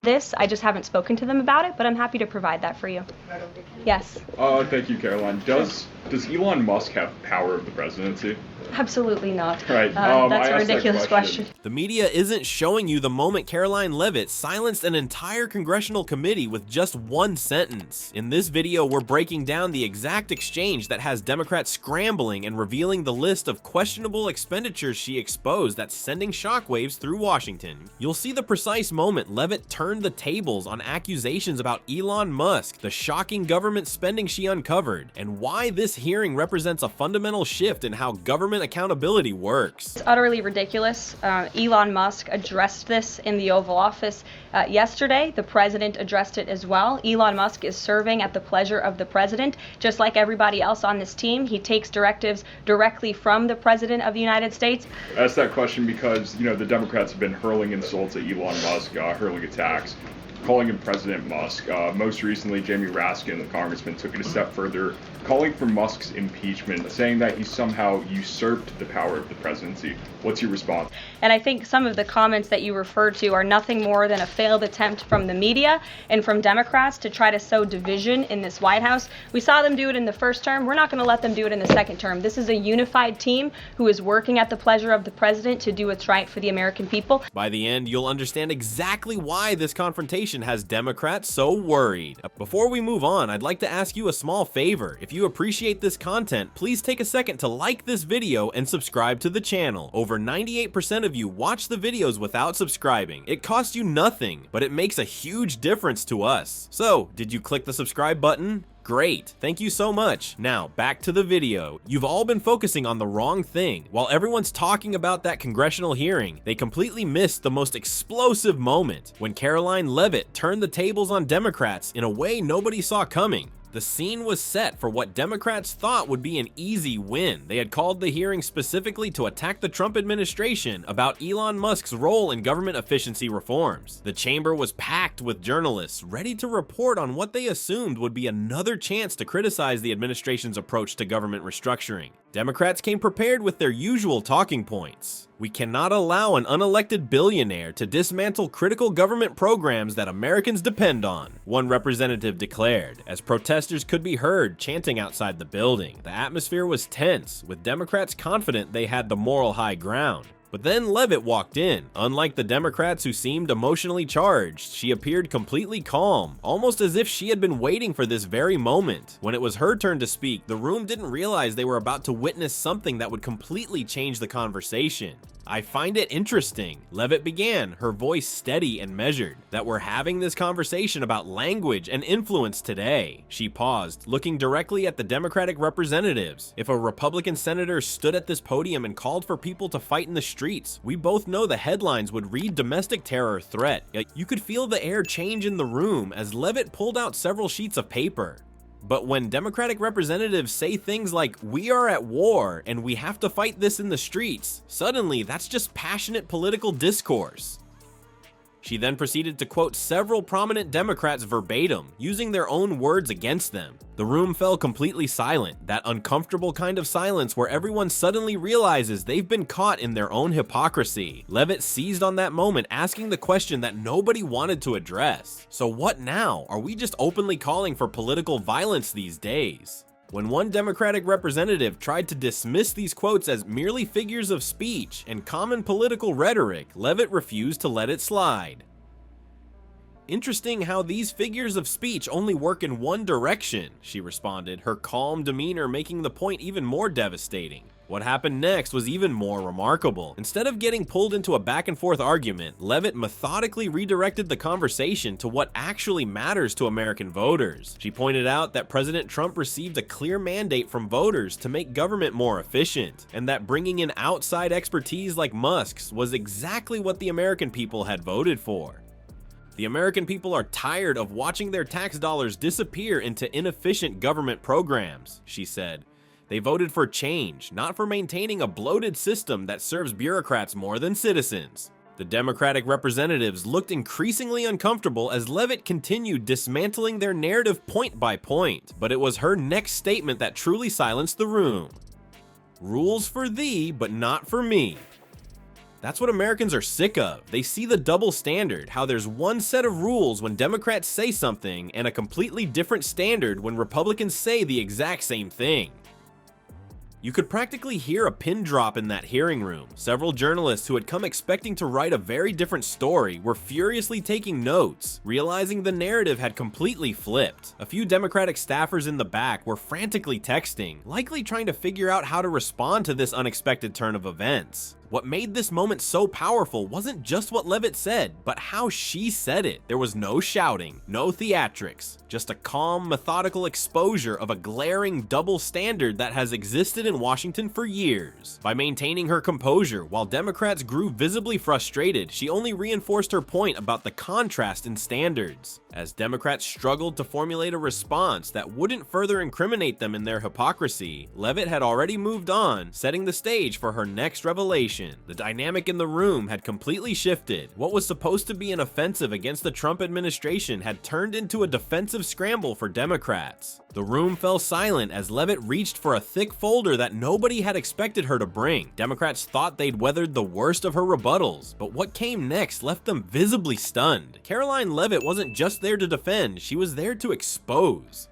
this. I just haven't spoken to them about it, but I'm happy to provide that for you. Yes. Thank you, Caroline. Does Elon Musk have power of the presidency? Absolutely not. Right. That's a ridiculous question. The media isn't showing you the moment Karoline Leavitt silenced an entire congressional committee with just one sentence. In this video, we're breaking down the exact exchange that has Democrats scrambling and revealing the list of questionable expenditures she exposed that's sending shockwaves through Washington. You'll see the precise moment Leavitt turned the tables on accusations about Elon Musk, the shocking government spending she uncovered, and why this hearing represents a fundamental shift in how government accountability works. It's utterly ridiculous. Elon Musk addressed this in the Oval Office yesterday. The president addressed it as well. Elon Musk is serving at the pleasure of the president, just like everybody else on this team. He takes directives directly from the president of the United States. I asked that question because, the Democrats have been hurling insults at Elon Musk, hurling attacks, calling him President Musk. Most recently, Jamie Raskin, the congressman, took it a step further, calling for Musk's impeachment, saying that he somehow usurped the power of the presidency. What's your response? And I think some of the comments that you referred to are nothing more than a failed attempt from the media and from Democrats to try to sow division in this White House. We saw them do it in the first term. We're not going to let them do it in the second term. This is a unified team who is working at the pleasure of the president to do what's right for the American people. By the end, you'll understand exactly why this confrontation has Democrats so worried. Before we move on, I'd like to ask you a small favor. If you appreciate this content, please take a second to like this video and subscribe to the channel. Over 98% of you watch the videos without subscribing. It costs you nothing, but it makes a huge difference to us. So, did you click the subscribe button? Great, thank you so much. Now, back to the video. You've all been focusing on the wrong thing. While everyone's talking about that congressional hearing, they completely missed the most explosive moment when Karoline Leavitt turned the tables on Democrats in a way nobody saw coming. The scene was set for what Democrats thought would be an easy win. They had called the hearing specifically to attack the Trump administration about Elon Musk's role in government efficiency reforms. The chamber was packed with journalists ready to report on what they assumed would be another chance to criticize the administration's approach to government restructuring. Democrats came prepared with their usual talking points. We cannot allow an unelected billionaire to dismantle critical government programs that Americans depend on, one representative declared, as protesters could be heard chanting outside the building. The atmosphere was tense, with Democrats confident they had the moral high ground. But then Leavitt walked in. Unlike the Democrats who seemed emotionally charged, she appeared completely calm, almost as if she had been waiting for this very moment. When it was her turn to speak, the room didn't realize they were about to witness something that would completely change the conversation. I find it interesting, Leavitt began, her voice steady and measured, that we're having this conversation about language and influence today. She paused, looking directly at the Democratic representatives. If a Republican senator stood at this podium and called for people to fight in the streets, we both know the headlines would read domestic terror threat. You could feel the air change in the room as Leavitt pulled out several sheets of paper. But when Democratic representatives say things like, "We are at war and we have to fight this in the streets," suddenly that's just passionate political discourse. She then proceeded to quote several prominent Democrats verbatim, using their own words against them. The room fell completely silent, that uncomfortable kind of silence where everyone suddenly realizes they've been caught in their own hypocrisy. Leavitt seized on that moment, asking the question that nobody wanted to address. So what now? Are we just openly calling for political violence these days? When one Democratic representative tried to dismiss these quotes as merely figures of speech and common political rhetoric, Leavitt refused to let it slide. Interesting how these figures of speech only work in one direction, she responded, her calm demeanor making the point even more devastating. What happened next was even more remarkable. Instead of getting pulled into a back and forth argument, Leavitt methodically redirected the conversation to what actually matters to American voters. She pointed out that President Trump received a clear mandate from voters to make government more efficient, and that bringing in outside expertise like Musk's was exactly what the American people had voted for. The American people are tired of watching their tax dollars disappear into inefficient government programs, she said. They voted for change, not for maintaining a bloated system that serves bureaucrats more than citizens. The Democratic representatives looked increasingly uncomfortable as Leavitt continued dismantling their narrative point by point, but it was her next statement that truly silenced the room. Rules for thee, but not for me. That's what Americans are sick of. They see the double standard, how there's one set of rules when Democrats say something and a completely different standard when Republicans say the exact same thing. You could practically hear a pin drop in that hearing room. Several journalists who had come expecting to write a very different story were furiously taking notes, realizing the narrative had completely flipped. A few Democratic staffers in the back were frantically texting, likely trying to figure out how to respond to this unexpected turn of events. What made this moment so powerful wasn't just what Leavitt said, but how she said it. There was no shouting, no theatrics, just a calm, methodical exposure of a glaring double standard that has existed in Washington for years. By maintaining her composure while Democrats grew visibly frustrated, she only reinforced her point about the contrast in standards. As Democrats struggled to formulate a response that wouldn't further incriminate them in their hypocrisy, Leavitt had already moved on, setting the stage for her next revelation. The dynamic in the room had completely shifted. What was supposed to be an offensive against the Trump administration had turned into a defensive scramble for Democrats. The room fell silent as Leavitt reached for a thick folder that nobody had expected her to bring. Democrats thought they'd weathered the worst of her rebuttals, but what came next left them visibly stunned. Karoline Leavitt wasn't just there to defend, she was there to expose.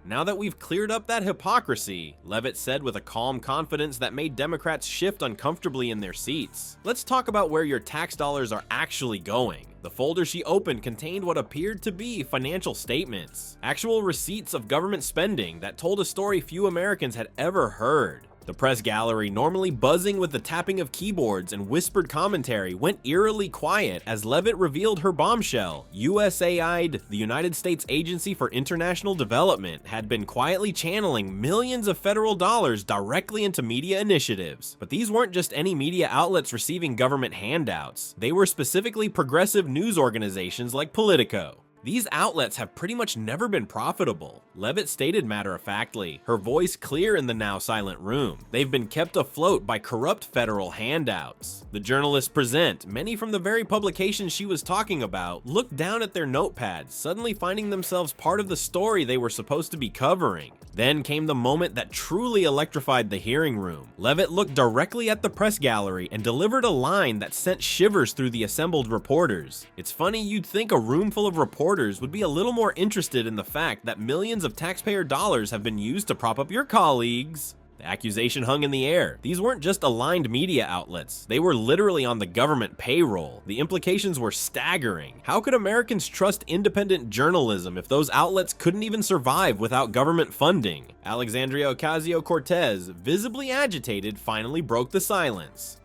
Now that we've cleared up that hypocrisy, Leavitt said with a calm confidence that made Democrats shift uncomfortably in their seats, let's talk about where your tax dollars are actually going. The folder she opened contained what appeared to be financial statements, actual receipts of government spending that told a story few Americans had ever heard. The press gallery, normally buzzing with the tapping of keyboards and whispered commentary, went eerily quiet as Leavitt revealed her bombshell. USAid, the United States Agency for International Development, had been quietly channeling millions of federal dollars directly into media initiatives. But these weren't just any media outlets receiving government handouts. They were specifically progressive news organizations like Politico. These outlets have pretty much never been profitable, Leavitt stated matter-of-factly, her voice clear in the now silent room. They've been kept afloat by corrupt federal handouts. The journalists present, many from the very publications she was talking about, looked down at their notepads, suddenly finding themselves part of the story they were supposed to be covering. Then came the moment that truly electrified the hearing room. Leavitt looked directly at the press gallery and delivered a line that sent shivers through the assembled reporters. It's funny you'd think a room full of reporters would be a little more interested in the fact that millions of taxpayer dollars have been used to prop up your colleagues. The accusation hung in the air. These weren't just aligned media outlets. They were literally on the government payroll. The implications were staggering. How could Americans trust independent journalism if those outlets couldn't even survive without government funding? Alexandria Ocasio-Cortez, visibly agitated, finally broke the silence.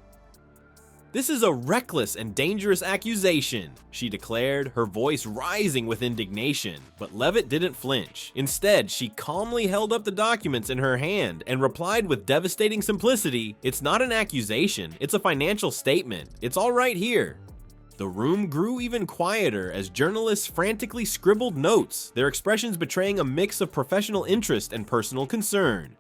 "This is a reckless and dangerous accusation," she declared, her voice rising with indignation. But Leavitt didn't flinch. Instead, she calmly held up the documents in her hand and replied with devastating simplicity, "It's not an accusation, it's a financial statement. It's all right here." The room grew even quieter as journalists frantically scribbled notes, their expressions betraying a mix of professional interest and personal concern.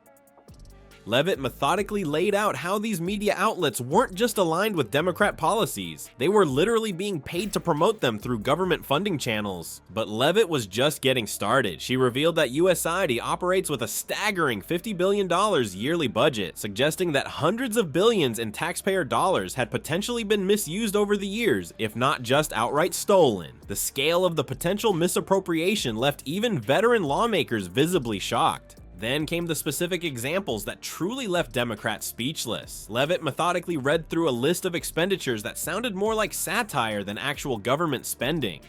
Leavitt methodically laid out how these media outlets weren't just aligned with Democrat policies, they were literally being paid to promote them through government funding channels. But Leavitt was just getting started. She revealed that USAid operates with a staggering $50 billion yearly budget, suggesting that hundreds of billions in taxpayer dollars had potentially been misused over the years, if not just outright stolen. The scale of the potential misappropriation left even veteran lawmakers visibly shocked. Then came the specific examples that truly left Democrats speechless. Leavitt methodically read through a list of expenditures that sounded more like satire than actual government spending.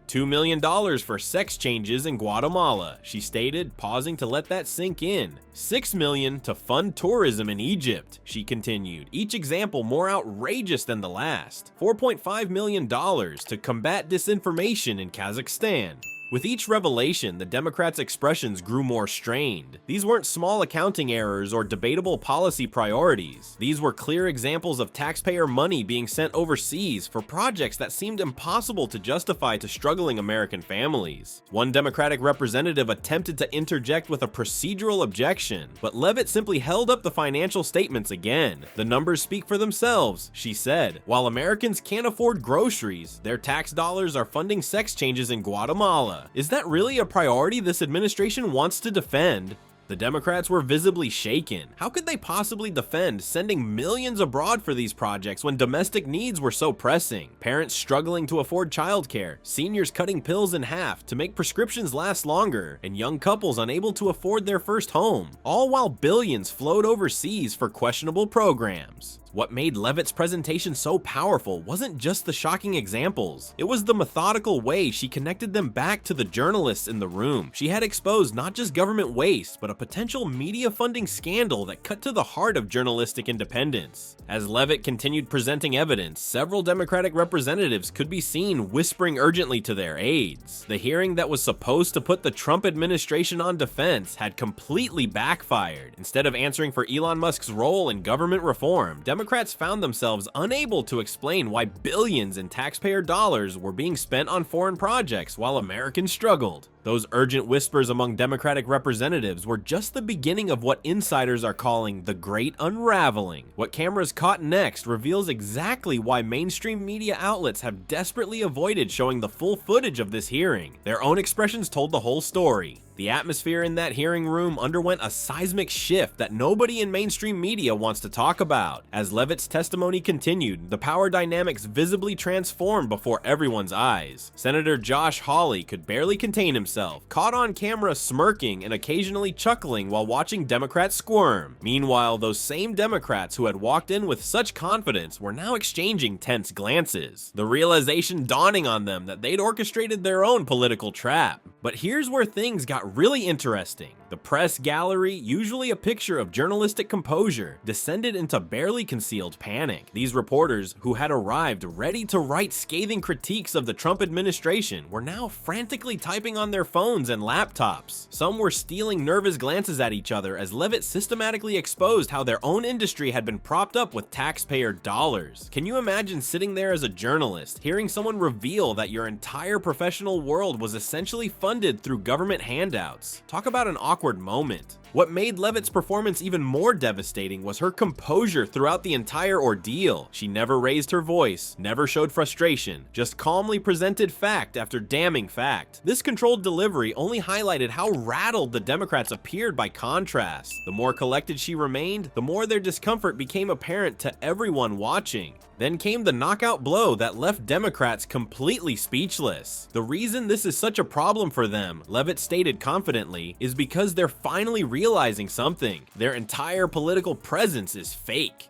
$2 million for sex changes in Guatemala, she stated, pausing to let that sink in. $6 million to fund tourism in Egypt, she continued, each example more outrageous than the last. $4.5 million to combat disinformation in Kazakhstan. With each revelation, the Democrats' expressions grew more strained. These weren't small accounting errors or debatable policy priorities. These were clear examples of taxpayer money being sent overseas for projects that seemed impossible to justify to struggling American families. One Democratic representative attempted to interject with a procedural objection, but Leavitt simply held up the financial statements again. "The numbers speak for themselves," she said. "While Americans can't afford groceries, their tax dollars are funding sex changes in Guatemala. Is that really a priority this administration wants to defend?" The Democrats were visibly shaken. How could they possibly defend sending millions abroad for these projects when domestic needs were so pressing? Parents struggling to afford childcare, seniors cutting pills in half to make prescriptions last longer, and young couples unable to afford their first home, all while billions flowed overseas for questionable programs. What made Leavitt's presentation so powerful wasn't just the shocking examples, it was the methodical way she connected them back to the journalists in the room. She had exposed not just government waste, but a potential media funding scandal that cut to the heart of journalistic independence. As Leavitt continued presenting evidence, several Democratic representatives could be seen whispering urgently to their aides. The hearing that was supposed to put the Trump administration on defense had completely backfired. Instead of answering for Elon Musk's role in government reform, Democrats found themselves unable to explain why billions in taxpayer dollars were being spent on foreign projects while Americans struggled. Those urgent whispers among Democratic representatives were just the beginning of what insiders are calling the Great Unraveling. What cameras caught next reveals exactly why mainstream media outlets have desperately avoided showing the full footage of this hearing. Their own expressions told the whole story. The atmosphere in that hearing room underwent a seismic shift that nobody in mainstream media wants to talk about. As Leavitt's testimony continued, the power dynamics visibly transformed before everyone's eyes. Senator Josh Hawley could barely contain himself, caught on camera smirking and occasionally chuckling while watching Democrats squirm. Meanwhile, those same Democrats who had walked in with such confidence were now exchanging tense glances, the realization dawning on them that they'd orchestrated their own political trap. But here's where things got really interesting. The press gallery, usually a picture of journalistic composure, descended into barely concealed panic. These reporters, who had arrived ready to write scathing critiques of the Trump administration, were now frantically typing on their phones and laptops. Some were stealing nervous glances at each other as Leavitt systematically exposed how their own industry had been propped up with taxpayer dollars. Can you imagine sitting there as a journalist, hearing someone reveal that your entire professional world was essentially funded through government handouts? Talk about an awkward moment. What made Leavitt's performance even more devastating was her composure throughout the entire ordeal. She never raised her voice, never showed frustration, just calmly presented fact after damning fact. This controlled delivery only highlighted how rattled the Democrats appeared by contrast. The more collected she remained, the more their discomfort became apparent to everyone watching. Then came the knockout blow that left Democrats completely speechless. The reason this is such a problem for them, Leavitt stated confidently, is because they're finally realizing something. Their entire political presence is fake.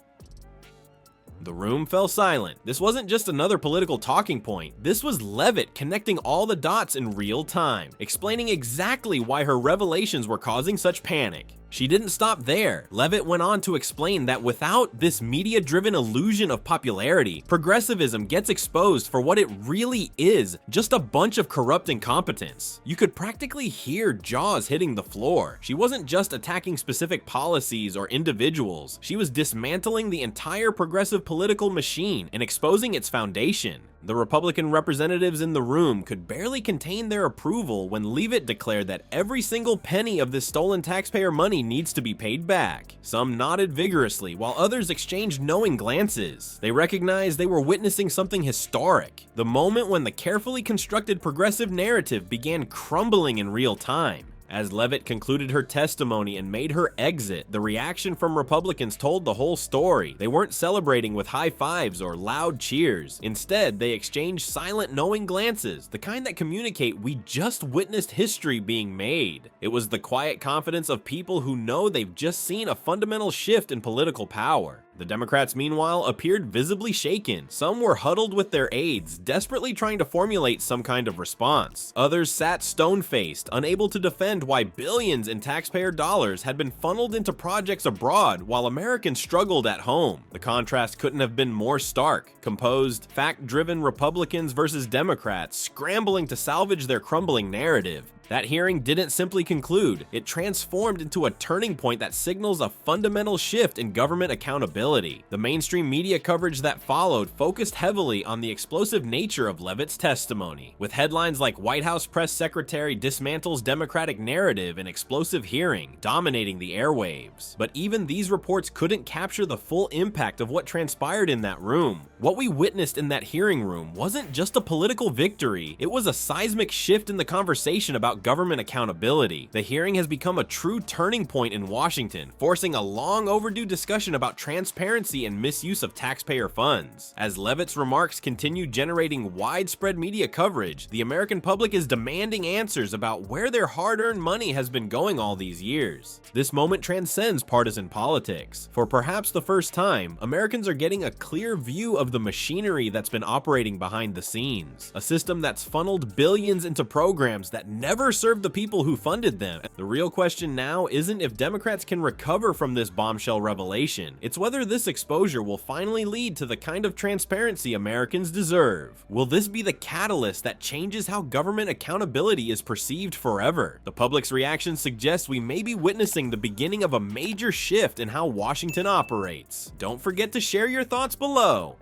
The room fell silent. This wasn't just another political talking point. This was Leavitt connecting all the dots in real time, explaining exactly why her revelations were causing such panic. She didn't stop there. Leavitt went on to explain that without this media-driven illusion of popularity, progressivism gets exposed for what it really is, just a bunch of corrupt incompetence. You could practically hear jaws hitting the floor. She wasn't just attacking specific policies or individuals, she was dismantling the entire progressive political machine and exposing its foundation. The Republican representatives in the room could barely contain their approval when Leavitt declared that every single penny of this stolen taxpayer money needs to be paid back. Some nodded vigorously, while others exchanged knowing glances. They recognized they were witnessing something historic, the moment when the carefully constructed progressive narrative began crumbling in real time. As Leavitt concluded her testimony and made her exit, the reaction from Republicans told the whole story. They weren't celebrating with high fives or loud cheers. Instead, they exchanged silent knowing glances, the kind that communicate we just witnessed history being made. It was the quiet confidence of people who know they've just seen a fundamental shift in political power. The Democrats, meanwhile, appeared visibly shaken. Some were huddled with their aides, desperately trying to formulate some kind of response. Others sat stone-faced, unable to defend why billions in taxpayer dollars had been funneled into projects abroad while Americans struggled at home. The contrast couldn't have been more stark. Composed, fact-driven Republicans versus Democrats, scrambling to salvage their crumbling narrative. That hearing didn't simply conclude, it transformed into a turning point that signals a fundamental shift in government accountability. accountability. The mainstream media coverage that followed focused heavily on the explosive nature of Leavitt's testimony, with headlines like White House press secretary dismantles Democratic narrative and explosive hearing dominating the airwaves. But even these reports couldn't capture the full impact of what transpired in that room. What we witnessed in that hearing room wasn't just a political victory, it was a seismic shift in the conversation about government accountability. The hearing has become a true turning point in Washington, forcing a long overdue discussion about transparency and misuse of taxpayer funds. As Leavitt's remarks continue generating widespread media coverage, the American public is demanding answers about where their hard-earned money has been going all these years. This moment transcends partisan politics. For perhaps the first time, Americans are getting a clear view of the machinery that's been operating behind the scenes, a system that's funneled billions into programs that never served the people who funded them. The real question now isn't if Democrats can recover from this bombshell revelation, it's whether this exposure will finally lead to the kind of transparency Americans deserve. Will this be the catalyst that changes how government accountability is perceived forever? The public's reaction suggests we may be witnessing the beginning of a major shift in how Washington operates. Don't forget to share your thoughts below.